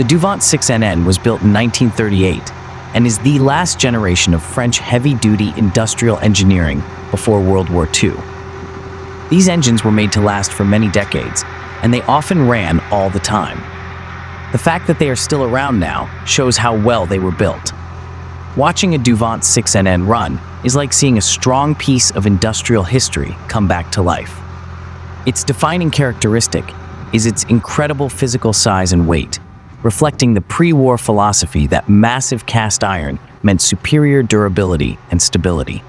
The Duvant 6NN was built in 1938 and is the last generation of French heavy-duty industrial engineering before World War II. These engines were made to last for many decades, and they often ran all the time. The fact that they are still around now shows how well they were built. Watching a Duvant 6NN run is like seeing a strong piece of industrial history come back to life. Its defining characteristic is its incredible physical size and weight, reflecting the pre-war philosophy that massive cast iron meant superior durability and stability.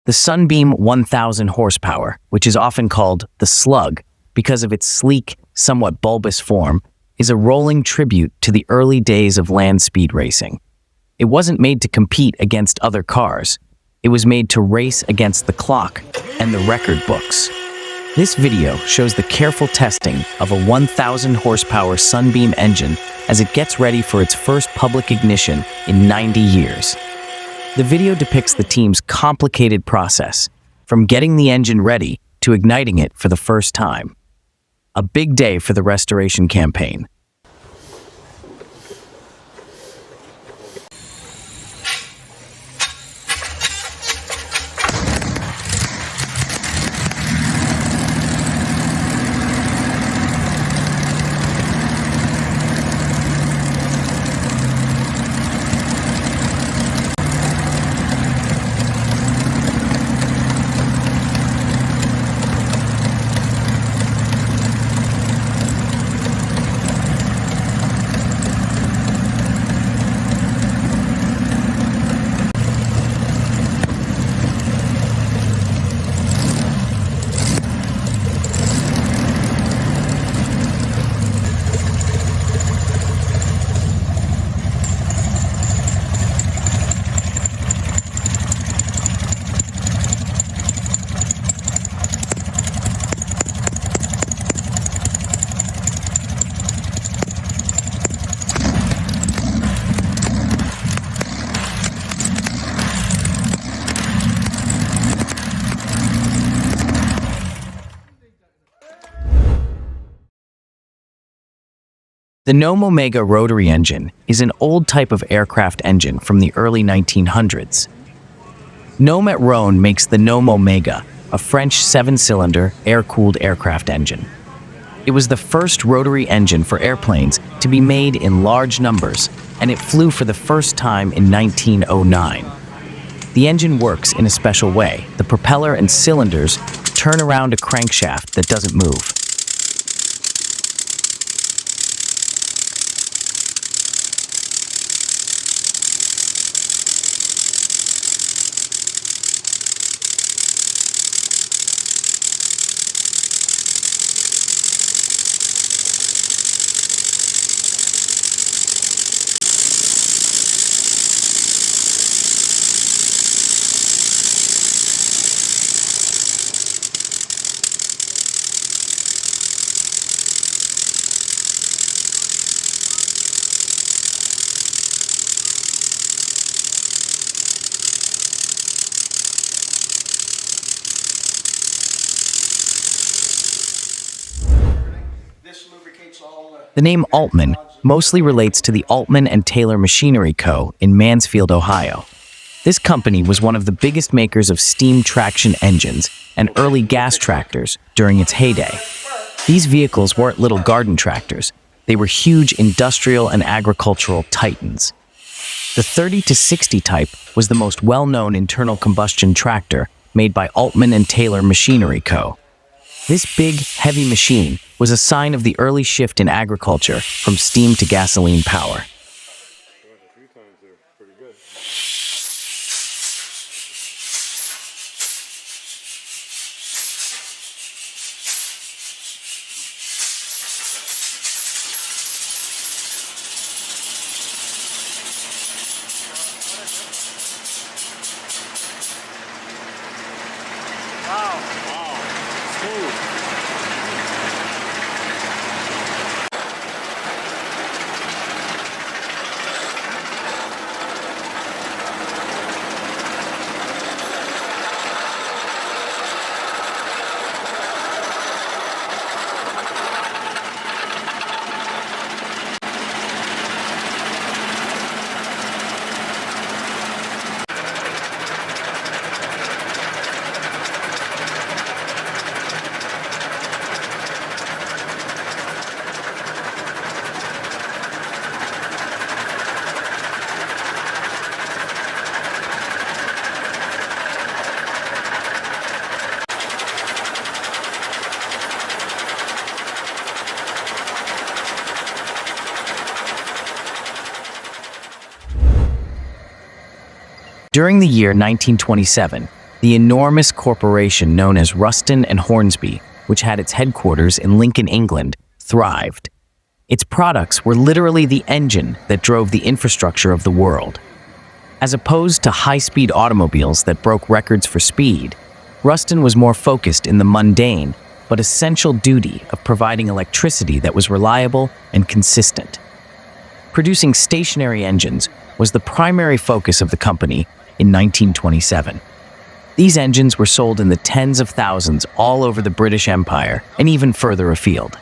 The Sunbeam 1000 horsepower, which is often called the Slug because of its sleek, somewhat bulbous form, is a rolling tribute to the early days of land speed racing. It wasn't made to compete against other cars. It was made to race against the clock and the record books. This video shows the careful testing of a 1000 horsepower Sunbeam engine as it gets ready for its first public ignition in 90 years. The video depicts the team's complicated process, from getting the engine ready to igniting it for the first time. A big day for the restoration campaign. The Gnome Omega rotary engine is an old type of aircraft engine from the early 1900s. Gnome at Rhone makes the Gnome Omega, a French 7-cylinder, air-cooled aircraft engine. It was the first rotary engine for airplanes to be made in large numbers, and it flew for the first time in 1909. The engine works in a special way. The propeller and cylinders turn around a crankshaft that doesn't move. The name Aultman mostly relates to the Aultman and Taylor Machinery Co. in Mansfield, Ohio. This company was one of the biggest makers of steam traction engines and early gas tractors during its heyday. These vehicles weren't little garden tractors. They were huge industrial and agricultural titans. The 30 to 60 type was the most well-known internal combustion tractor made by Aultman and Taylor Machinery Co. This big, heavy machine was a sign of the early shift in agriculture from steam to gasoline power. During the year 1927, the enormous corporation known as Ruston and Hornsby, which had its headquarters in Lincoln, England, thrived. Its products were literally the engine that drove the infrastructure of the world. As opposed to high-speed automobiles that broke records for speed, Ruston was more focused in the mundane but essential duty of providing electricity that was reliable and consistent. Producing stationary engines was the primary focus of the company in 1927. These engines were sold in the tens of thousands all over the British Empire and even further afield.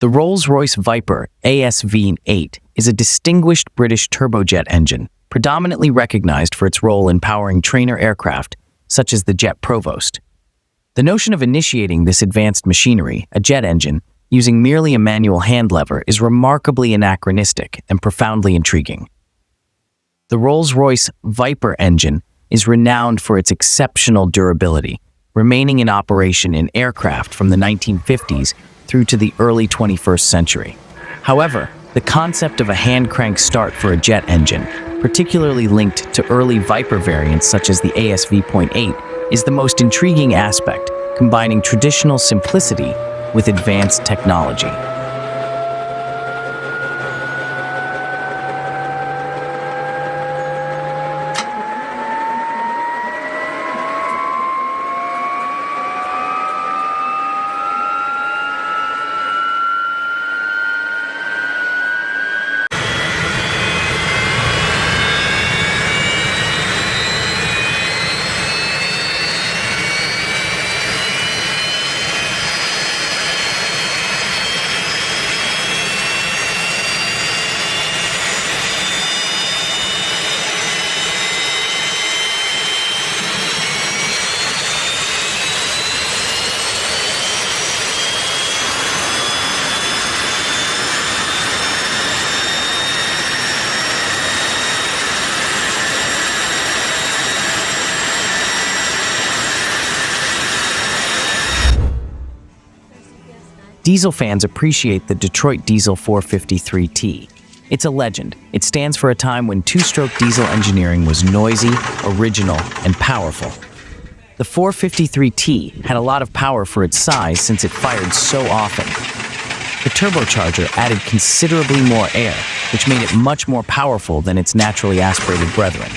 The Rolls-Royce Viper ASV.8 is a distinguished British turbojet engine, predominantly recognized for its role in powering trainer aircraft, such as the Jet Provost. The notion of initiating this advanced machinery, a jet engine, using merely a manual hand lever is remarkably anachronistic and profoundly intriguing. The Rolls-Royce Viper engine is renowned for its exceptional durability, remaining in operation in aircraft from the 1950s through to the early 21st century. However, the concept of a hand crank start for a jet engine, particularly linked to early Viper variants such as the ASV.8, is the most intriguing aspect, combining traditional simplicity with advanced technology. Diesel fans appreciate the Detroit Diesel 453T. It's a legend. It stands for a time when two-stroke diesel engineering was noisy, original, and powerful. The 453T had a lot of power for its size since it fired so often. The turbocharger added considerably more air, which made it much more powerful than its naturally aspirated brethren.